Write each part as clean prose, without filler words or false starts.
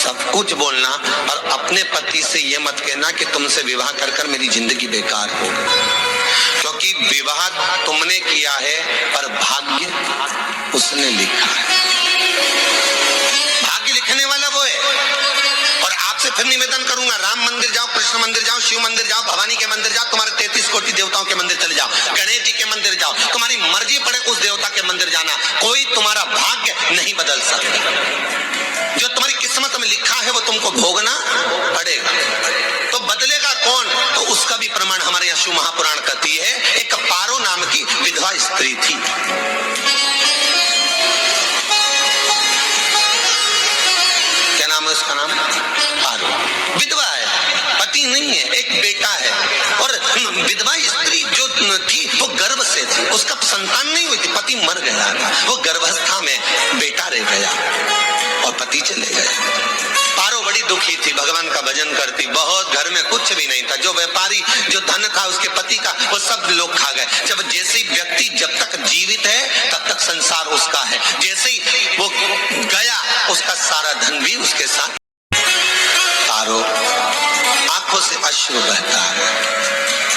सब कुछ बोलना, और अपने पति से ये मत कहना कि तुमसे विवाह कर कर मेरी जिंदगी बेकार हो गई, क्योंकि विवाह तुमने किया है पर भाग्य उसने लिखा है। भाग्य लिखने वाला वो है। और आपसे फिर निवेदन करूंगा, राम मंदिर जाओ, कृष्ण मंदिर जाओ, शिव मंदिर जाओ, भवानी के मंदिर जाओ, तुम्हारे 33 कोटि देवताओं के मंदिर चले जाओ, गणेश जी के मंदिर जाओ, तुम्हारी मर्जी पड़े उस देवता के मंदिर जाना, कोई तुम्हारा भाग्य नहीं बदल सकता। जो तुम्हारी किस्मत में लिखा है वो तुमको भोगना पड़ेगा। तो बदलेगा कौन? तो उसका भी प्रमाण हमारे यहाँ शिव महापुराण कहती है। एक पारो नाम की विधवा स्त्री थी। क्या नाम है उसका? नाम पारो। विधवा है, पति नहीं है, एक बेटा है। और विधवा स्त्री जो थी वो गर्भ से थी, उसका संतान नहीं हुई थी, पति मर गया था, वो गर्भावस्था में बेटा रह गया और पति चले गए। पारो बड़ी दुखी थी, भगवान का भजन करती बहुत, घर में कुछ भी नहीं था, जो व्यापारी जो धन था उसके पति का वो सब लोग खा गए। जब जैसे व्यक्ति जब तक जीवित है तब तक संसार उसका है, जैसे ही वो गया उसका सारा धन भी उसके साथ। पारो आंखों से अश्रु बहता है,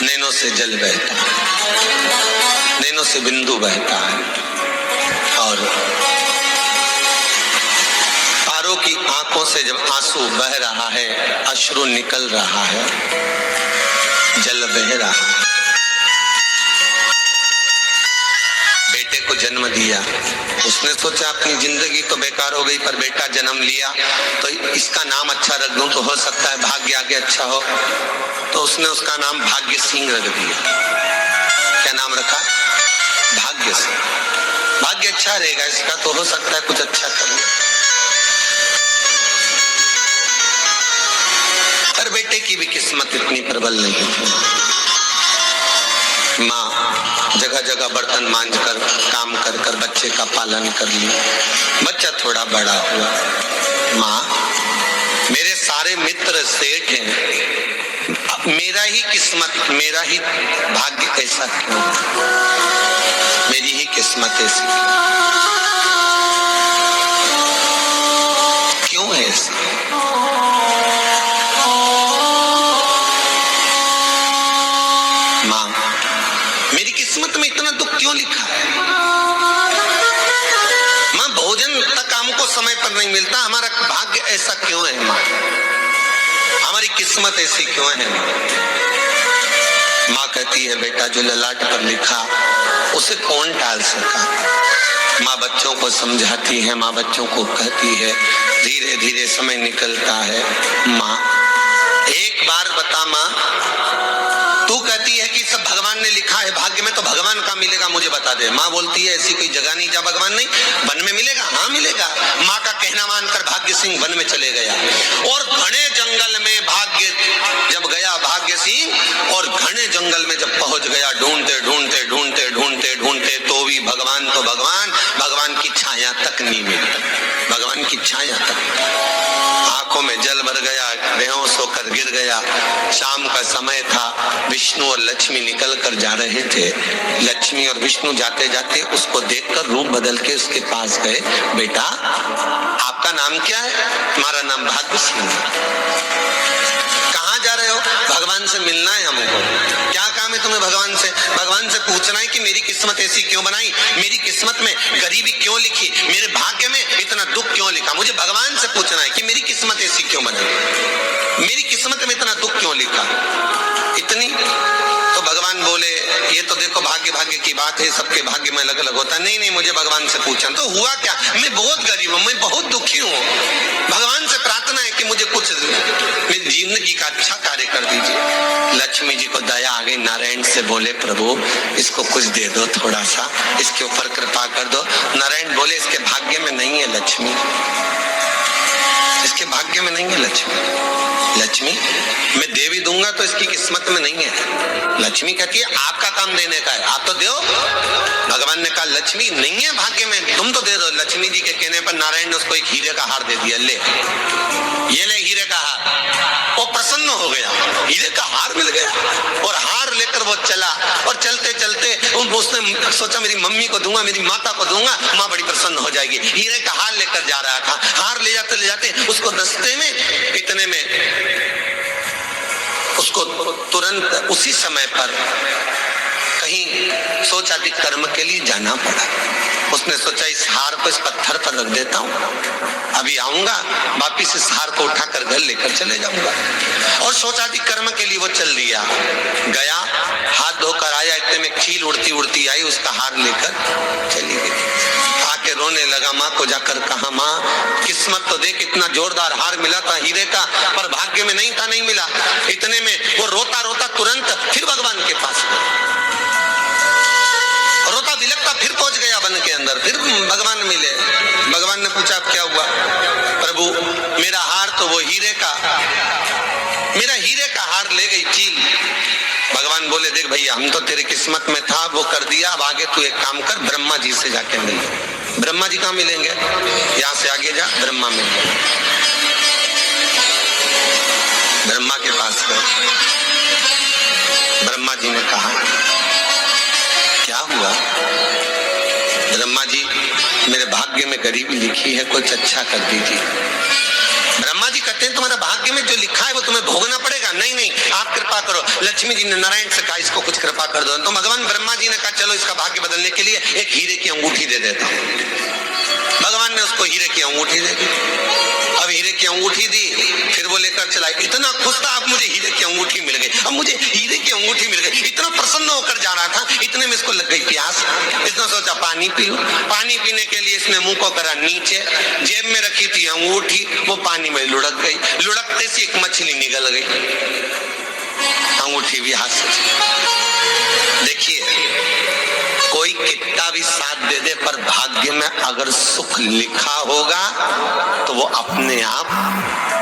नैनों से जल बहता है, नैनों से बिंदु बहता है, और पारो की आंखों से जब आंसू बह रहा है, अश्रु निकल रहा है, जल बह रहा है। बेटे को जन्म दिया, उसने सोचा अपनी जिंदगी तो बेकार हो गई, पर बेटा जन्म लिया तो इसका नाम अच्छा रख दूं तो हो सकता है भाग्य आगे अच्छा हो। तो उसने उसका नाम भाग्य सिंह रख दिया। क्या नाम रखा? भाग्य सिंह। भाग्य अच्छा रहेगा इसका, तो हो सकता है कुछ अच्छा करे। पर बेटे की भी किस्मत इतनी प्रबल नहीं थी। माँ जगह जगह बर्तन मांझ कर काम कर कर बच्चे का पालन कर लिया। बच्चा थोड़ा बड़ा हुआ, माँ मेरे सारे मित्र सेठ हैं, मेरा ही किस्मत, मेरा ही भाग्य ऐसा क्यों? मेरी ही किस्मत ऐसी क्यों है? ऐसी माँ मेरी किस्मत में इतना दुख क्यों लिखा है? माँ भोजन तक हमको समय पर नहीं मिलता, हमारा भाग्य ऐसा क्यों है? माँ हमारी किस्मत ऐसी क्यों है? माँ कहती है बेटा जो ललाट पर लिखा उसे कौन टाल सका। माँ बच्चों को समझाती है, माँ बच्चों को कहती है, धीरे धीरे समय निकलता है। माँ एक बार बता माँ, तू कहती है कि सब भगवान ने लिखा है भाग्य में, तो भगवान का मिलेगा मुझे बता दे। माँ बोलती है ऐसी कोई जगह नहीं जहाँ भगवान नहीं। वन में मिलेगा? हाँ मिलेगा। माँ का कहना मानकर भाग्य सिंह वन में चले गया, और घने जंगल में भाग्य जब गया भाग्य सिंह, और घने जंगल में जब पहुंच गया, ढूंढते ढूंढते ढूंढते ढूंढते ढूंढते तो भी भगवान तो भगवान की छाया तक नहीं मिली। भगवान की छाया तक। आंखों में जल भर गया, बेहोश होकर गिर गया। शाम का समय था, विष्णु और लक्ष्मी निकल कर जा रहे थे। लक्ष्मी और विष्णु जाते जाते उसको देखकर रूप बदल के उसके पास गए। बेटा आपका नाम क्या है? तुम्हारा नाम भाग्य सिंह। कहाँ जा रहे हो? भगवान से मिलना है हमको। क्या काम है तुम्हें भगवान से? भगवान से पूछना है कि मेरी किस्मत ऐसी क्यों बनाई, मेरी किस्मत में गरीबी क्यों लिखी, मेरे भाग्य में इतना दुख क्यों लिखा। मुझे भगवान से पूछना है कि मेरी किस्मत ऐसी क्यों बनाई, मेरी किस्मत में इतना दुख क्यों लिखा। इतनी तो भगवान बोले ये तो देखो भाग्य की बात है, सबके भाग्य में अलग अलग होता है। नहीं मुझे भगवान से पूछना। तो हुआ क्या? मैं बहुत गरीब हूँ, मैं बहुत दुखी हूँ, भगवान से प्रार्थना है कि मुझे कुछ मेरी जिंदगी का अच्छा कार्य कर दीजिए। लक्ष्मी जी को दया आ गई, नारायण से बोले प्रभु इसको कुछ दे दो, थोड़ा सा इसके ऊपर कृपा कर दो। नारायण बोले इसके भाग्य में नहीं है लक्ष्मी, इसके भाग्य में नहीं है लक्ष्मी, मैं देवी दूंगा तो इसकी किस्मत में नहीं है। लक्ष्मी कहती है आपका काम देने का है, आप तो दो। भगवान ने कहा लक्ष्मी नहीं है भाग्य में, तुम तो दे दो। लक्ष्मी जी के कहने पर नारायण ने उसको एक हीरे का हार दे दिया। ले ये ले हीरे का हार। वो प्रसन्न हो गया, हीरे का हार मिल गया। और हार लेकर वो चला, और चलते चलते उसने सोचा मेरी मम्मी को दूंगा, मेरी माता को दूंगा, माँ बड़ी प्रसन्न हो जाएगी। हीरे का हार लेकर जा रहा था। हार ले जाते उसको रास्ते में इतने में उसको तुरंत उसी समय पर कहीं सोचादि कर्म के लिए जाना पड़ा। उसने सोचा इस हार को इस पत्थर पर रख देता हूं, अभी आऊंगा वापिस इस हार को उठाकर घर लेकर चले जाऊंगा। और सोचादि कर्म के लिए वो चल दिया, गया, हाथ धोकर आया, इतने में चील उड़ती उड़ती आई, उसका हार लेकर चली गई। आके रोने लगा, माँ को जाकर कहा, माँ किस्मत तो देख, इतना जोरदार हार मिला था हीरे का, पर भाग्य में नहीं था, नहीं मिला। इतने में वो रोता रोता तुरंत फिर भगवान के पास गया, रोता बिलखता फिर पहुंच गया वन के अंदर। फिर भगवान मिले, भगवान ने पूछा अब क्या हुआ? प्रभु मेरा हार तो वो हीरे का, मेरा हीरे का हार ले गई चील। भगवान बोले देख भैया, हम तो तेरी किस्मत में था, वो कर दिया, अब आगे तू एक काम कर, ब्रह्मा जी से जाके मिल। ब्रह्मा जी कहाँ मिलेंगे? यहाँ से आगे जा, ब्रह्मा मिलेंगे। ब्रह्मा के पास गए, ब्रह्मा जी ने कहा क्या हुआ? ब्रह्मा जी मेरे भाग्य में गरीबी लिखी है, कुछ अच्छा कर दीजिए। ब्रह्मा जी कहते हैं तुम्हारा भाग्य में जो लिखा है वो तुम्हें भोगना पड़ेगा। नहीं नहीं, आप कृपा करो। लक्ष्मी जी ने नारायण से कहा इसको कुछ कृपा कर दो। तो भगवान ब्रह्मा जी ने कहा चलो इसका भाग्य बदलने के लिए एक हीरे की अंगूठी दे देता हूँ। भगवान ने उसको हीरे की अंगूठी दे दी। अब हीरे की अंगूठी दी, फिर वो लेकर चला। इतना खुश था, अब मुझे हीरे की अंगूठी मिल गई, अब मुझे हीरे की अंगूठी मिल गई। इतना प्रसन्न होकर जा रहा था, इतने में इसको लग गई प्यास। इसने सोचा पानी पी लूं। पानी पीने के लिए इसने मुंह को करा नीचे, जेब में रखी थी अंगूठी, वो पानी में लुढ़क गई। लुढ़कते से एक मछली निकल गई, अंगूठी भी हाथ से। देखिए कोई कितना भी साथ दे दे, पर भाग्य में अगर सुख लिखा होगा तो वो अपने आप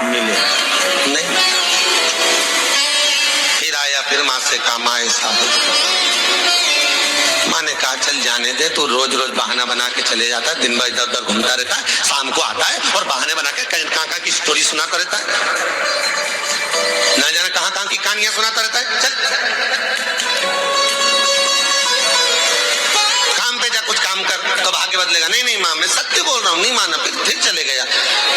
मिले नहीं। फिर आया, फिर माँ से कहा माँ ऐसा हो। माँ ने कहा चल जाने दे, तू रोज रोज बहाना बना के चले जाता है, दिन भर इधर उधर घूमता रहता है, शाम को आता है और बहाने बना के कहाँ की स्टोरी सुनाता रहता है, ना जाने कहाँ की कहानियां सुनाता रहता है। चल कुछ काम कर तो भाग्य बदलेगा। नहीं नहीं माँ मैं सत्य बोल रहा हूँ, नहीं माना। फिर चले गया।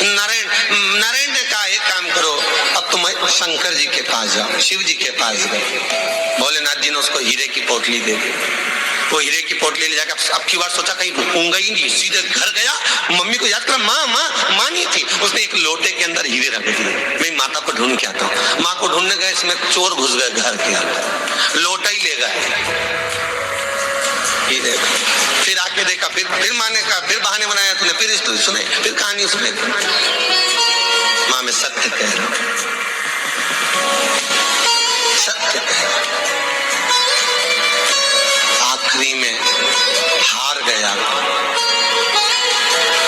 नारायण ने कहा एक काम करो, अब तुम शंकर जी के पास जाओ। शिव जी के पास गए, भोलेनाथ जी ने उसको हीरे की पोटली दे दी। वो हीरे की पोटली ले जाकर अब की बार सोचा कहीं रुकूंगा ही नहीं, सीधे घर गया। मम्मी को याद करा, माँ नहीं थी। उसने एक लोटे के अंदर हीरे रख दिए। मैं माता को ढूंढ के आता हूँ। माँ को ढूंढने गए, इसमें चोर घुस गए घर के अंदर, लोटा ही ले गए हीरे। फिर आके देखा, फिर माँ ने कहा, फिर बहाने बनाया तूने, फिर स्टोरी सुने, फिर कहानी सुने। माँ मैं सत्य कह रहा हूं, सत्य कह रहा हूं। आखिरी में हार गया।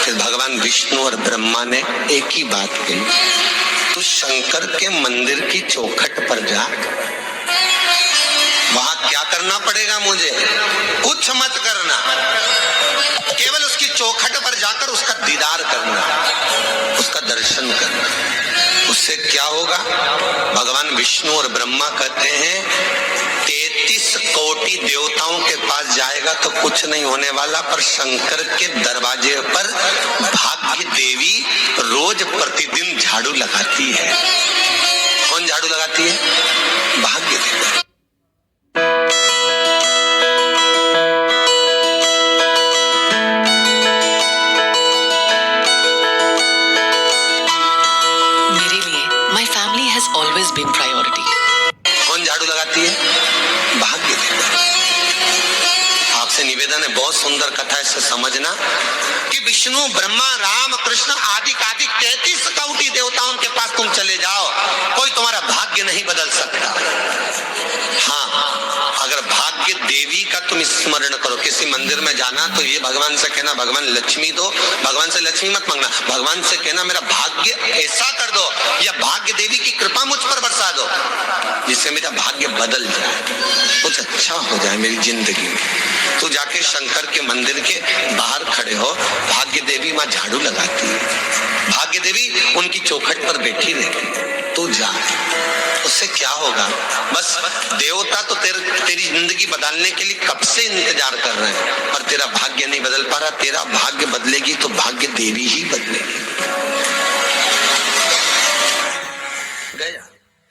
फिर भगवान विष्णु और ब्रह्मा ने एक ही बात कही, तू शंकर के मंदिर की चौखट पर जा, वहां क्या करना पड़ेगा मुझे? कुछ मत करना, केवल उसकी चौखट पर जाकर उसका दीदार करना, उसका दर्शन करना। उससे क्या होगा? भगवान विष्णु और ब्रह्मा कहते हैं 33 कोटि देवताओं के पास जाएगा तो कुछ नहीं होने वाला, पर शंकर के दरवाजे पर भाग्य देवी रोज प्रतिदिन झाड़ू लगाती है। कौन झाड़ू लगाती है? भाग्य देवी। been priority. कौन झाड़ू लगाती है? भाग्य देवी। आपसे निवेदन है, बहुत सुंदर कथा, इससे समझना कि विष्णु ब्रह्मा राम कृष्ण आदि 33 कोटि देवताओं के पास तुम चले जाओ, कोई तुम्हारा भाग्य नहीं बदल सकता। हाँ, अगर भाग्य देवी का तुम स्मरण करो, किसी मंदिर में जाना तो ये भगवान से कहना भगवान लक्ष्मी दो, भगवान से लक्ष्मी मत मांगना, भगवान से कहना मेरा भाग्य ऐसा कर दो, या भाग्य देवी की कृपा मुझ पर बरसा दो जिससे मेरा भाग्य बदल जाए, कुछ अच्छा हो जाए मेरी जिंदगी में। तो जाके शंकर के मंदिर के बाहर खड़े हो, भाग्य देवी माँ झाड़ू लगाती है, भाग्य देवी उनकी चौखट पर बैठी रहती है। तू जा। उससे क्या होगा? बस देवता तो तेरी जिंदगी बदलने के लिए कब से इंतजार कर रहे हैं, पर तेरा भाग्य नहीं बदल पा रहा। तेरा भाग्य बदलेगी तो भाग्य देवी ही बदलेगी। गया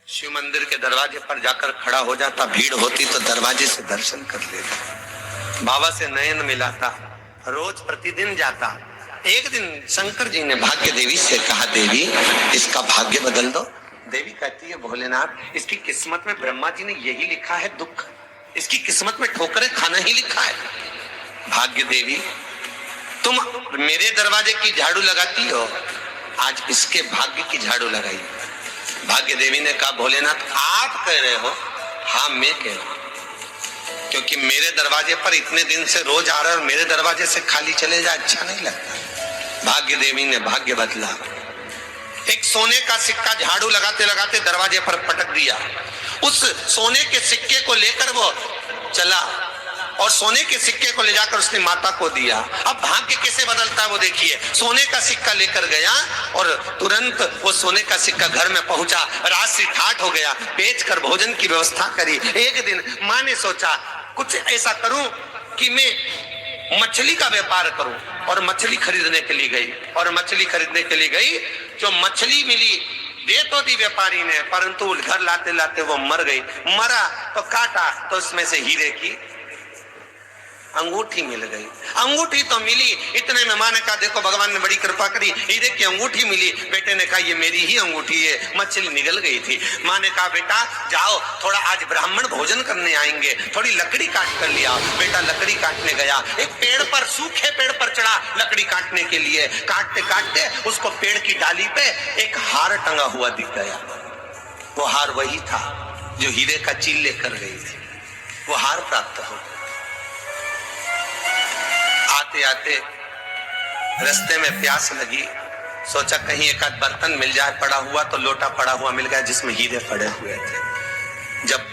शिव मंदिर के दरवाजे पर जाकर खड़ा हो जाता, भीड़ होती तो दरवाजे से दर्शन कर लेता, बाबा से नयन मिलाता, रोज प्रतिदिन जाता। एक दिन शंकर जी ने भाग्य देवी से कहा, देवी इसका भाग्य बदल दो। देवी कहती है, भोलेनाथ इसकी किस्मत में ब्रह्मा जी ने यही लिखा है दुख, इसकी किस्मत में ठोकरें खाना ही लिखा है। भाग्य देवी तुम मेरे दरवाजे की झाड़ू लगाती हो, आज इसके भाग्य की झाड़ू लगाई। भाग्य देवी ने कहा, भोलेनाथ आप कह रहे हो? हाँ मैं कह रहा हूं, क्योंकि मेरे दरवाजे पर इतने दिन से रोज आ रहा है और मेरे दरवाजे से खाली चले जाए अच्छा नहीं लगता। भाग्य देवी ने भाग्य बदला, एक सोने का सिक्का झाड़ू लगाते लगाते दरवाजे पर पटक दिया। उस सोने के सिक्के को लेकर वो चला और सोने के सिक्के को ले जाकर उसने माता को दिया। अब भाग्य कैसे बदलता है वो देखिए। सोने का सिक्का लेकर गया और तुरंत वो सोने का सिक्का घर में पहुंचा। रात से ठाठ हो गया, बेच कर भोजन की व्यवस्था करी। एक दिन माँ ने सोचा कुछ ऐसा करूं कि मैं मछली का व्यापार करूं, और मछली खरीदने के लिए गई। और मछली खरीदने के लिए गई, जो मछली मिली दे तो दी व्यापारी ने, परंतु घर लाते लाते वो मर गई। मरा तो काटा तो उसमें से हीरे की अंगूठी मिल गई। अंगूठी तो मिली, इतने में मां ने कहा, देखो भगवान ने बड़ी कृपा करी, हीरे की अंगूठी मिली। बेटे ने कहा, ये मेरी ही अंगूठी है। मछली निगल गई थी। मां ने कहा, बेटा जाओ, थोड़ा आज ब्राह्मण भोजन करने आएंगे, थोड़ी लकड़ी काट कर लिया। बेटा लकड़ी काटने गया, एक पेड़ पर, सूखे पेड़ पर चढ़ा लकड़ी काटने के लिए। काटते काटते उसको पेड़ की डाली पे एक हार टंगा हुआ दिख गया। वो हार वही था जो हीरे का चील लेकर गई थी। वो हार प्राप्त हो गया। आते आते रास्ते में प्यास लगी, सोचा कहीं एक आध बर्तन मिल जाए पड़ा हुआ, तो लोटा पड़ा हुआ मिल गया जिसमें हीरे पड़े हुए थे। जब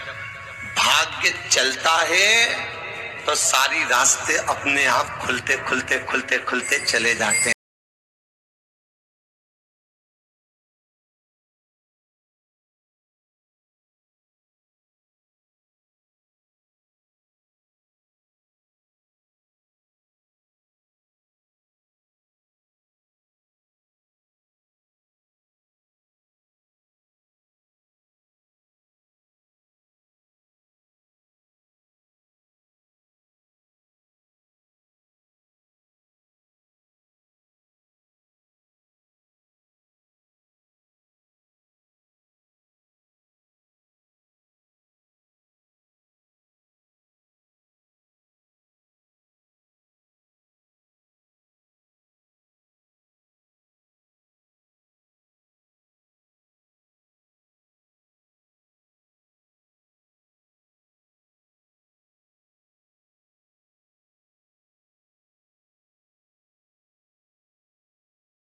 भाग्य चलता है तो सारी रास्ते अपने आप खुलते खुलते खुलते खुलते चले जाते हैं।